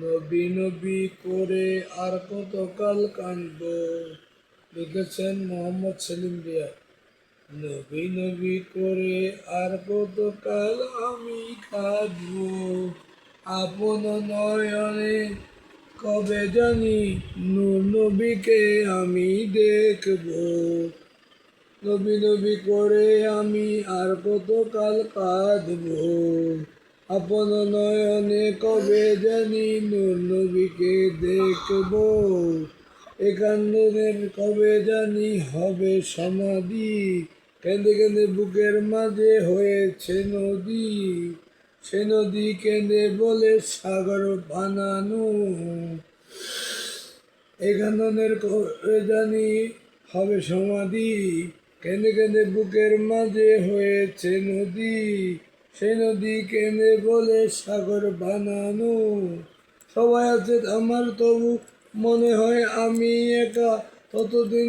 নবী নবী করে আর কতকাল কাঁদব, লিখেছেন মোহাম্মদ সেলিম রিয়া। নবী নবী করে আর কতকাল আমি কাঁদব, আপন নয়নে কবে জানি নূর নবীকে আমি দেখব। নবী নবী করে আমি আর কতকাল কাঁদব, আপন নয়নে কবে জানি নূর নবীকে দেখব। এ কান্দনের কবে জানি হবে সমাধি, কেঁদে কেঁদে বুকের মাঝে হয়েছে নদী। সে নদী কেঁদে বলে সাগর বানানো, এ কান্দনের কবে জানি হবে সমাধি, কেঁদে কেঁদে বুকের মাঝে হয়েছে নদী। সে নদী কেঁদে বলে সাগর বানানো। সবাই আছে আমার তবু মনে হয় আমি একা, ততদিন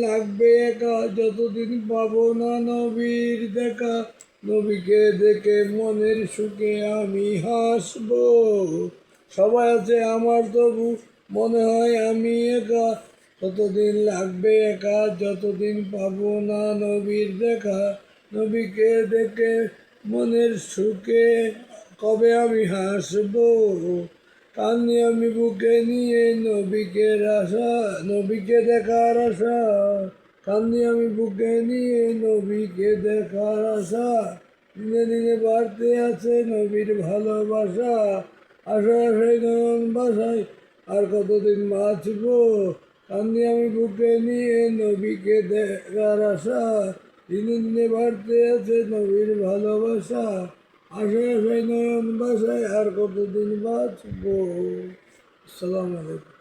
লাগবে একা যতদিন পাবো না নবীর দেখা। নবীকে দেখে মনের সুখে আমি হাসবো। সবাই আছে আমার তবু মনে হয় আমি একা, ততদিন লাগবে একা যতদিন পাবো না নবীর দেখা। নবীকে দেখে মনের সুখে কবে আমি হাসবো। কান্দি আমি বুকে নিয়ে নবীকে দেখার আশা। কান্দি আমি বুকে নিয়ে নবীকে দেখার আশা। দিনে দিনে বাড়তে আছে নবীর ভালোবাসা। আশা আশায় নয়ন বাসায় আর কতদিন বাঁচবো। কান্দি আমি বুকে নিয়ে নবীকে দেখার আশা। দিনে দিনে বাড়তে আছে নবীর ভালোবাসা। আশায় আশায় নয়ন বাসায় আর কতদিন বাঁচবো। আসসালামু আলাইকুম।